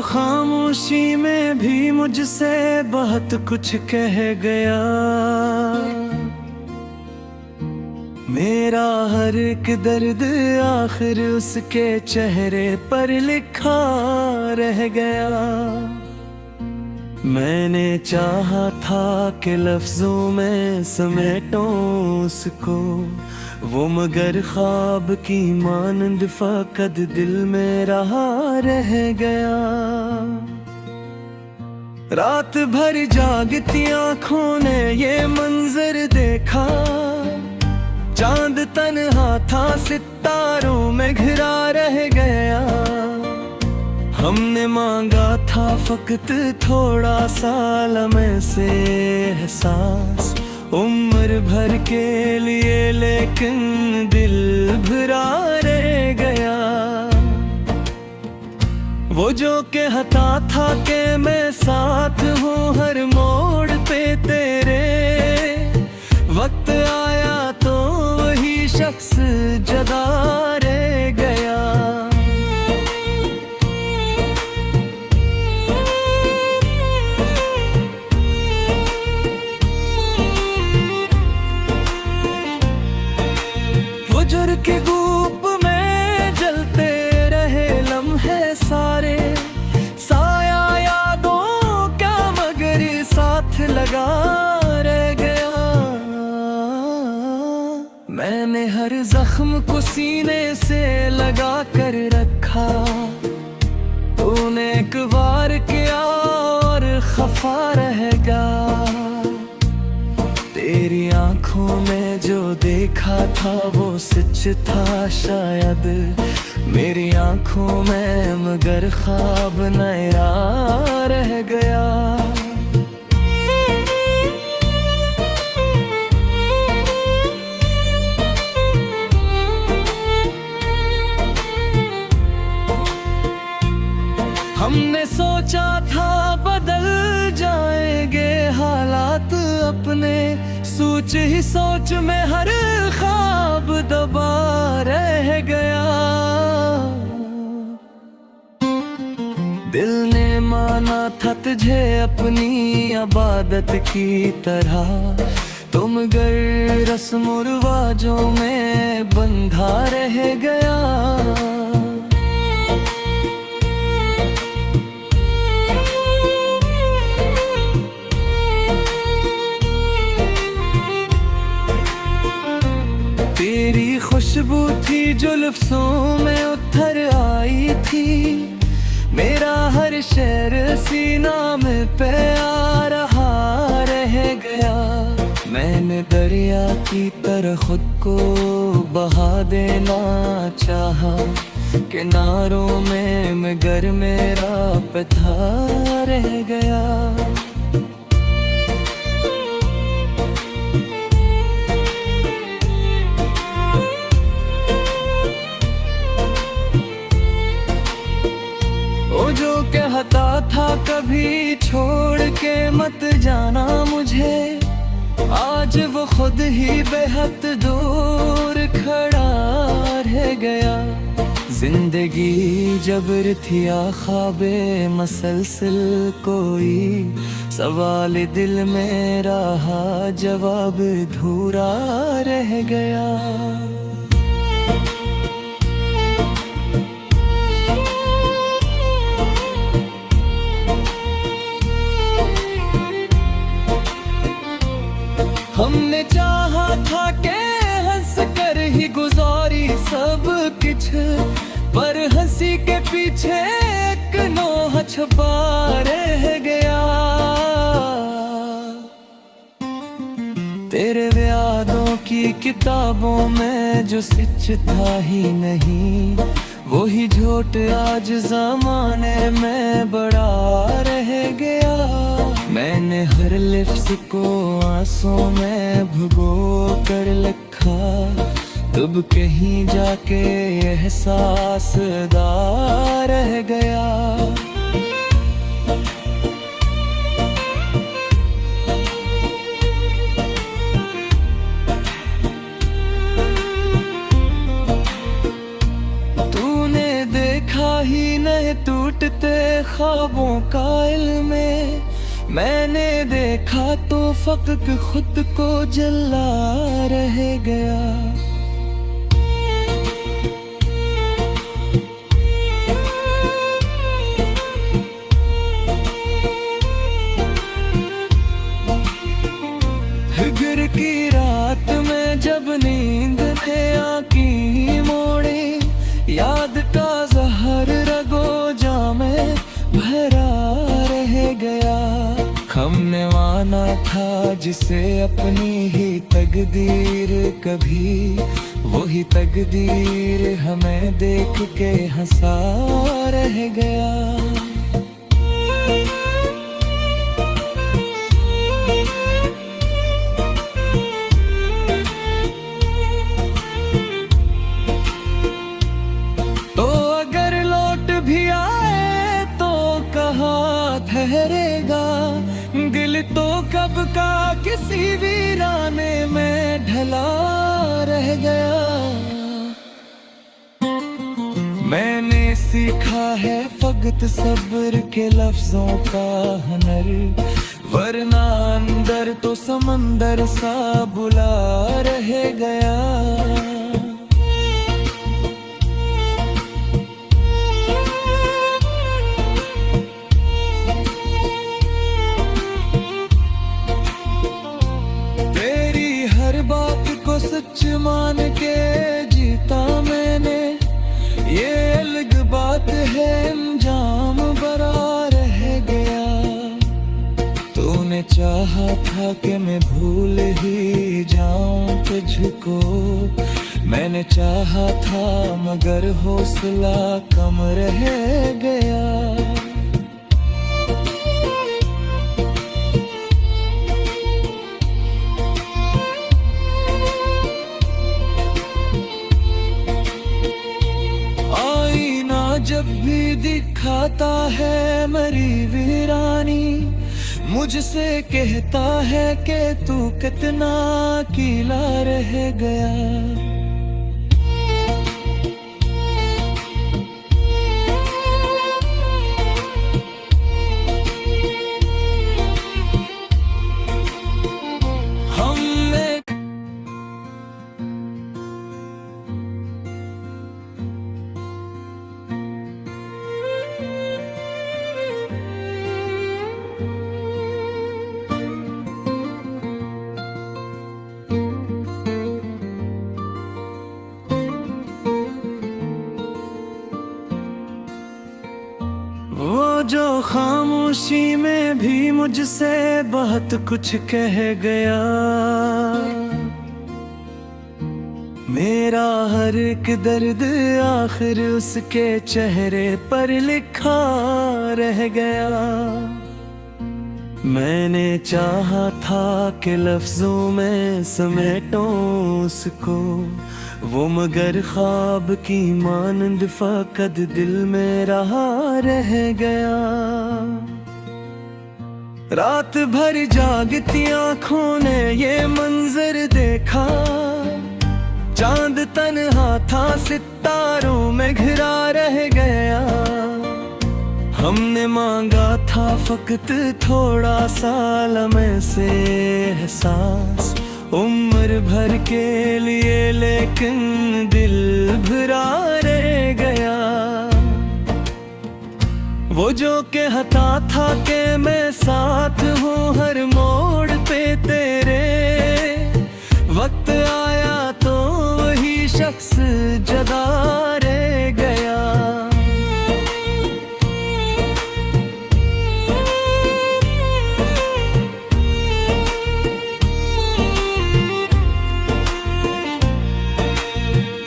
खामोशी में भी मुझसे बहुत कुछ कह गया। मेरा हर एक दर्द आखिर उसके चेहरे पर लिखा रह गया। मैंने चाहा था कि लफ्जों में समेटूं उसको, वो मगर ख्वाब की मानंद फकत दिल में रहा रह गया। रात भर जागती आँखों ने ये मंजर देखा, चांद तन्हा था सितारों में घिरा रह गया। हमने मांगा था फकत थोड़ा सा लम्हे से एहसास, उम्र भर के लिए, लेकिन दिल भरा रह गया। वो जो कहता था कि मैं साथ हूँ हर मोड़ पे तेरे, वक्त आया तो वही शख्स जदा रह गया। फजर के धूप में जलते रहे लम्हे सारे, साया यादों का मगर साथ लगा रह गया। मैंने हर जख्म को सीने से लगा कर रखा, तूने एक बार किया और खफा रहेगा। तेरी आंखों में जो देखा था वो सच था शायद, मेरी आंखों में मगर ख्वाब नया रह गया। हमने सोचा था बदल जाएंगे हालात अपने, सोच ही सोच में हर ख्वाब दबा रह गया। दिल ने माना था तुझे अपनी इबादत की तरह, तुम गर रस्म रिवाजों में बंधा रह गया। तेरी खुशबू थी जो लफ्जों में उतर आई थी, मेरा हर शेर सीना में पे आ रहा रह गया। मैंने दरिया की तरह खुद को बहा देना चाहा, किनारों में मगर मेरा पता रह गया। कहता था कभी छोड़ के मत जाना मुझे, आज वो खुद ही बेहद दूर खड़ा रह गया। जिंदगी जबर थी या ख्वाबे मसलसल कोई, सवाल दिल में रहा जवाब अधूरा रह गया। हमने चाहा था कि हंस कर ही गुजारी सब कुछ, पर हंसी के पीछे एक नोह छुपा रह गया। तेरे यादों की किताबों में जो सच था ही नहीं, वही झूठ आज जमाने में बड़ा रह गया। मैंने हर लफ्ज़ को आंसुओं में भुगो कर लिखा, तब कहीं जाके एहसास दार रह गया। तूने देखा ही नहीं टूट टूटते ख्वाबों का इल्म में मैंने देखा तो फकत खुद को जला रह गया। हिगर की रात में जब नींद ने आंखें मोड़े, याद का जहर रगो जामे भरा रह गया। हमने माना था जिसे अपनी ही तकदीर, कभी वही तकदीर हमें देख के हंसा रह गया। ठहरेगा दिल तो कब का किसी वीराने में ढला रह गया। मैंने सीखा है फकत सब्र के लफ्जों का हुनर, वरना अंदर तो समंदर सा बुला रह गया। सच मान के जीता मैंने, ये अलग बात है अंजाम बरा रह गया। तूने चाहा था कि मैं भूल ही जाऊं तुझको, मैंने चाहा था मगर हौसला कम रह गया। जब भी दिखाता है मेरी वीरानी, मुझसे कहता है कि तू कितना अकेला रह गया। वो जो खामोशी में भी मुझसे बहुत कुछ कह गया, मेरा हर एक दर्द आखिर उसके चेहरे पर लिखा रह गया। मैंने चाहा था कि लफ्जों में समेटूं उसको, वो मगर ख्वाब की मानंद फकत दिल में रहा रह गया। रात भर जागती आंखों ने ये मंजर देखा, चांद तन्हा था सितारों में घिरा रह गया। हमने मांगा था फकत थोड़ा सा लम्हे से एहसास, उम्र भर के लिए, लेकिन दिल भरा रह गया। वो जो कहता था कि मैं साथ हूँ हर मोड़ पे तेरे, वक्त आया तो वही शख्स जदा रह गया।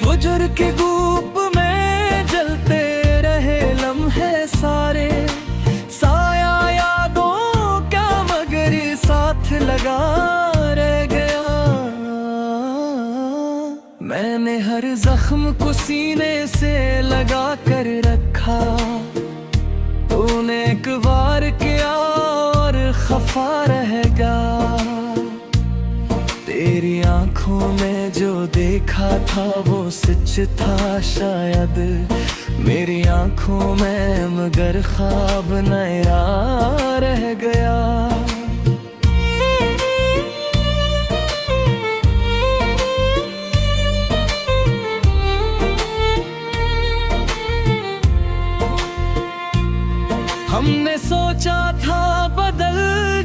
फजर के धूप में जलते रहे लम्हे सारे, साया यादों का मगर साथ लगा रह गया। मैंने हर जख्म को सीने से लगा कर रखा, तूने एक बार किया और खफा रह गया। तेरी आंखों में जो देखा था वो सच था शायद, मेरी आंखों में मगर ख्वाब नया रह गया। हमने सोचा था बदल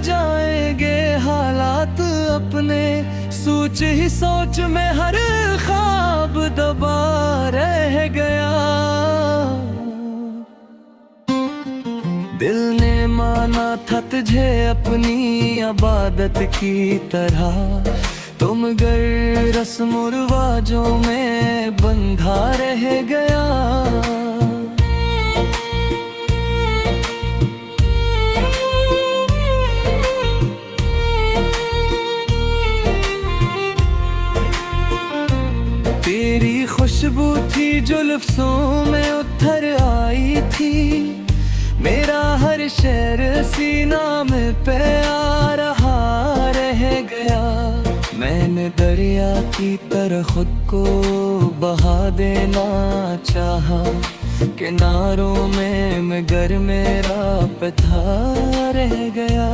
जाएंगे हालात अपने, सोच ही सोच में हर ख्वाब दबा रह गया। दिल ने माना था तुझे अपनी इबादत की तरह, तुम गर रस्म रिवाजों में बंधा रह गया। तेरी खुशबू थी जो लफ्ज़ों में उतर आई थी, मेरा हर शेर सीना में पे आ रहा रह गया। मैंने दरिया की तरह खुद को बहा देना चाहा, किनारों में मगर मेरा पता रह गया।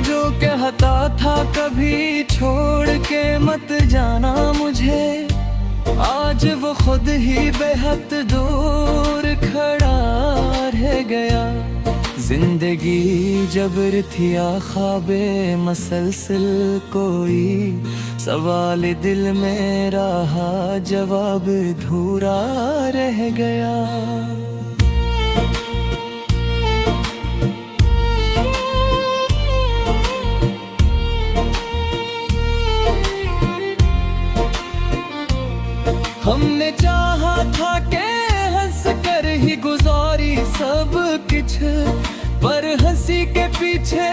जो कहता था कभी छोड़ के मत जाना मुझे, आज वो खुद ही बेहद दूर खड़ा रह गया। जिंदगी जबर थी या ख्वाबे मसलसल कोई, सवाल दिल में रहा जवाब अधूरा रह गया। हमने चाहा था कि हंस कर ही गुजारी सब कुछ, पर हंसी के पीछे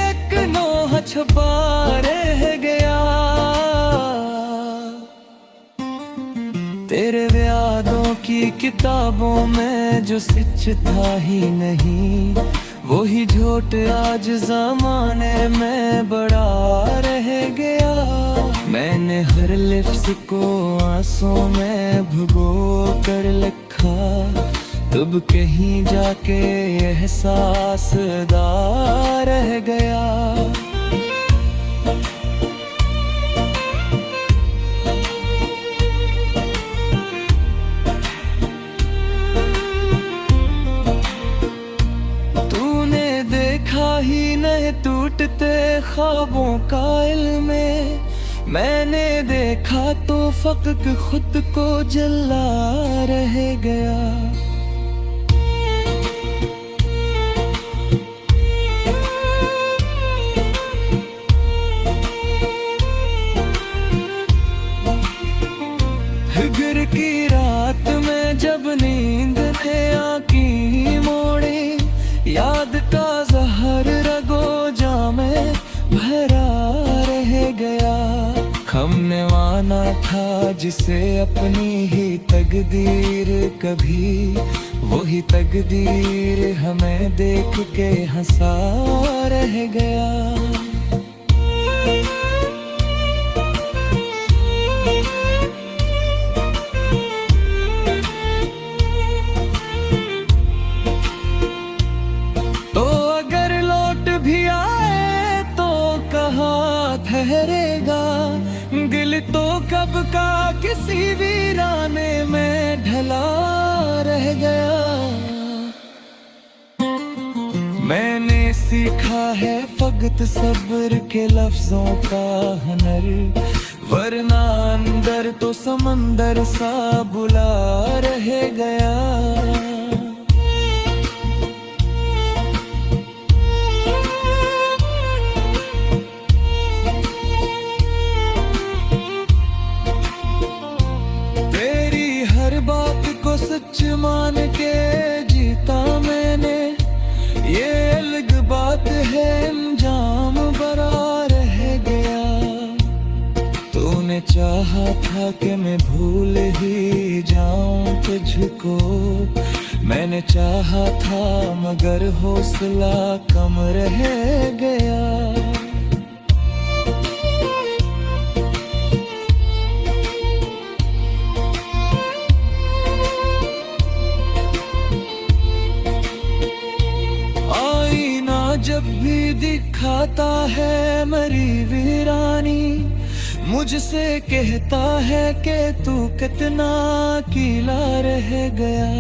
एक नोह छुपा रह गया। तेरे वादों की किताबों में जो सच था ही नहीं, वही झूठ आज ज़माने में बड़ा रह गया। मैंने हर लफ्ज़ को आंसुओं में भुगो कर लिखा, तब कहीं जाके एहसास दार रह गया। तूने देखा ही नहीं टूटते ख्वाबों का इल्म में, मैंने देखा तो फकत खुद को जला रह गया। हिगर की रात में जब नींद ने आंखें मोड़ी, याद का जहर रगो जामे भरा रह गया। हमने माना था जिसे अपनी ही तकदीर, कभी वही तकदीर हमें देख के हंसा रह गया। तो अगर लौट भी आए तो कहाँ ठहरेगा, दिल तो कब का किसी वीराने में ढला रह गया। मैंने सीखा है फकत सब्र के लफ्जों का हुनर, वरना अंदर तो समंदर सा बुला रह गया। सच मान के जीता मैंने, ये अलग बात है अंजाम बड़ा रह गया। तूने मैंने चाहा था कि मैं भूल ही जाऊं तुझको, मैंने चाहा था मगर हौसला कम रह गया। जब भी दिखाता है मेरी वीरानी, मुझसे कहता है कि तू कितना अकेला रह गया।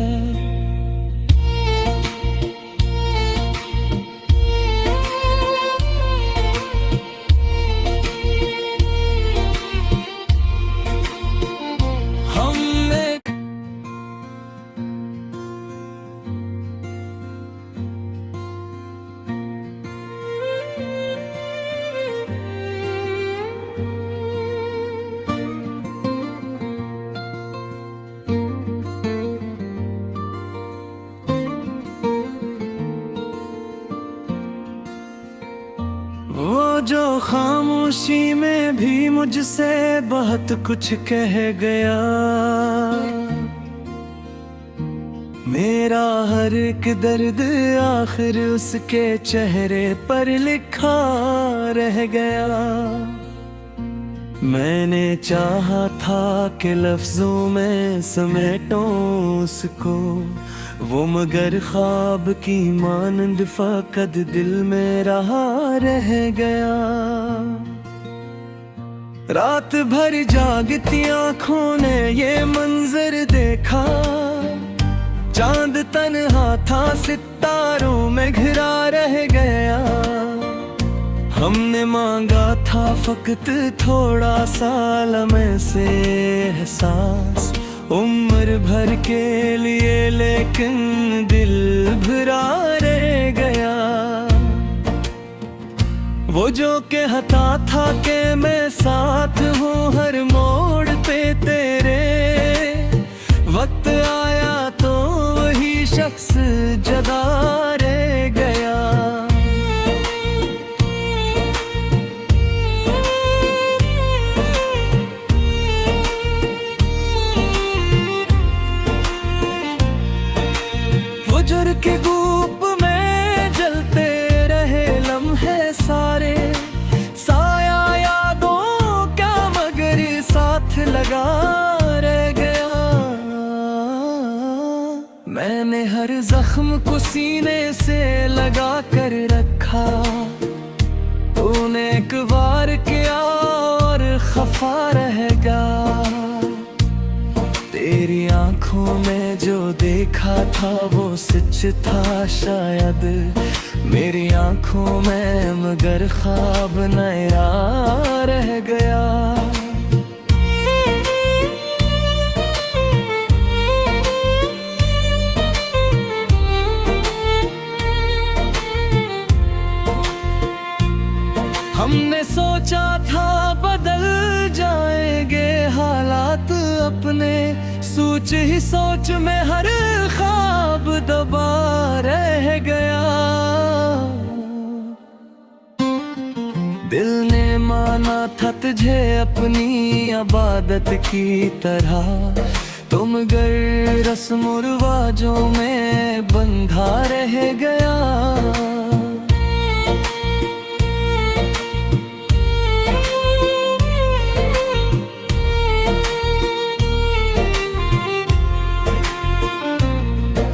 वो जो खामोशी में भी मुझसे बहुत कुछ कह गया, मेरा हर एक दर्द आखिर उसके चेहरे पर लिखा रह गया। मैंने चाहा था कि लफ्जों में समेटूं उसको, वो मगर ख्वाब की मानंद फकत दिल में रहा रह गया। रात भर जागती आंखों ने ये मंजर देखा, चांद तन्हा था सितारों में घिरा रह गया। हमने मांगा था फकत थोड़ा सा लम्हे से एहसास, उम्र भर के लिए, लेकिन दिल भरा रह गया। वो जो कहता था कि मैं साथ हूँ हर मोड़ पे तेरे, वक्त आया तो वही शख्स जदा रह गया। फजर के धूप में जलते रहे लम्हे सारे, साया यादों का मगर साथ लगा रह गया। मैंने हर जख्म को सीने से लगा कर रखा, तूने एक बार किया और खफा रहेगा। तेरी आंखों में जो देखा था वो सच था शायद, मेरी आंखों में मगर ख्वाब नया रह गया। हमने सोचा था बदल जाएंगे हालात अपने, सोच ही सोच में हर ख्वाब दबा रह गया। दिल ने माना था तुझे अपनी इबादत की तरह, तुम गर रस्म रिवाजों में बंधा रह गया।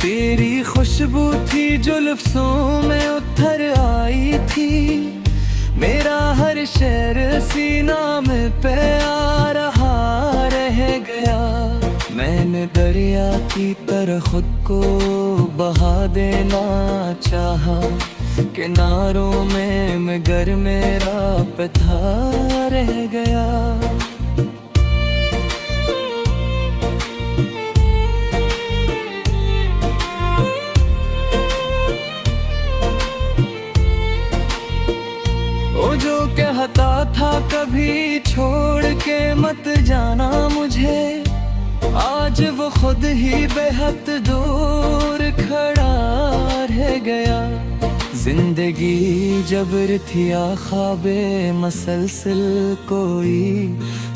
तेरी खुशबू थी जो लफ्जों में उतर आई थी, मेरा हर शेर सीना में पे आ रहा रह गया। मैंने दरिया की तरह खुद को बहा देना चाहा, किनारों में मगर मेरा पता रह गया। कहता था कभी छोड़ के मत जाना मुझे, आज वो खुद ही बेहद दूर खड़ा रह गया। जिंदगी जबर थी ख्वाबे मसलसल कोई,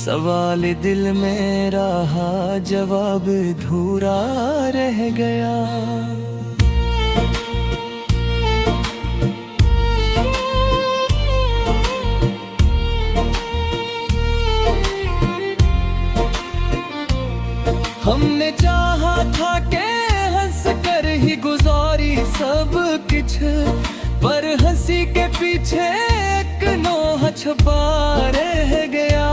सवाल दिल में रहा, जवाब अधूरा रह गया। हमने चाहा था कि हंस कर ही गुजारी सब कुछ, पर हंसी के पीछे एक नोह छुपा रह गया।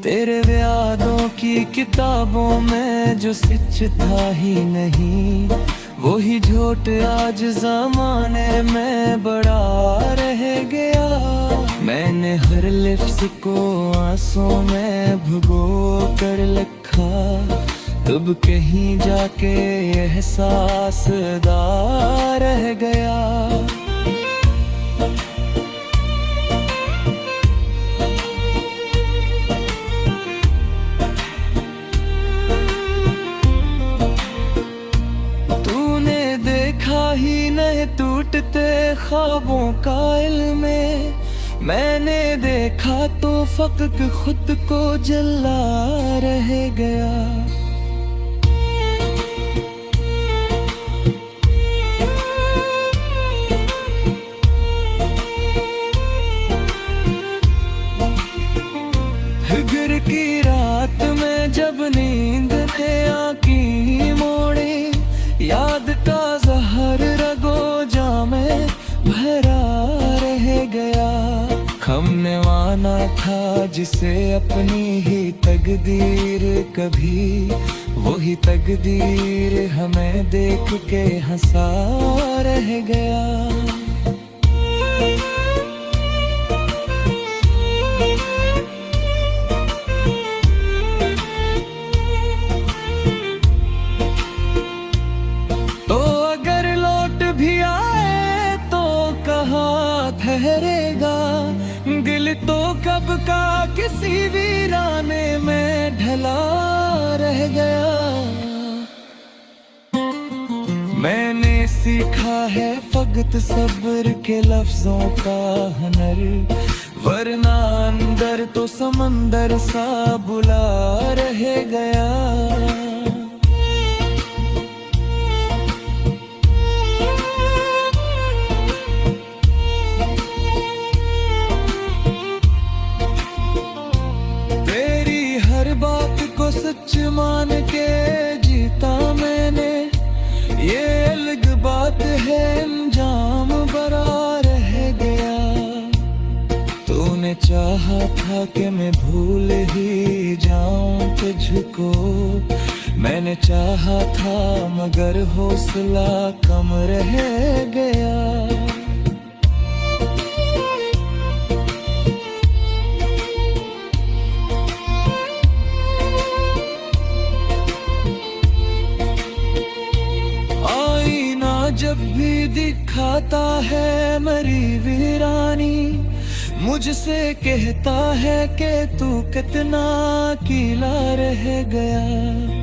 तेरे वादों की किताबों में जो सच था ही नहीं, वही झूठ आज ज़माने में बड़ा रह गया। मैंने हर लफ्ज़ को आंसुओं में भुगो कर लिखा, तब कहीं जाके एहसास दार रह गया। तूने देखा ही नहीं टूटते ख्वाबों का इल्म में, मैंने देखा तो फकत खुद को जला रह गया। हिगर की रात में जब नींद ने आंखें मोड़े, याद का जहर रगो जामे भरा रह गया। हमने माना था जिसे अपनी ही तकदीर, कभी वही तकदीर हमें देख के हंसा रह गया। तो अगर लौट भी आए तो कहाँ ठहरेगा, दिल तो कब का किसी वीराने में ढला रह गया। मैंने सीखा है फकत सब्र के लफ्जों का हुनर, वरना अंदर तो समंदर सा बुला रह गया। सच मान के जीता मैंने, ये अलग बात है अंजाम बड़ा रह गया। तूने चाहा था कि मैं भूल ही जाऊं तुझको, मैंने चाहा था मगर हौसला कम रह गया। जब भी दिखाता है मेरी वीरानी, मुझसे कहता है कि तू कितना अकेला रह गया।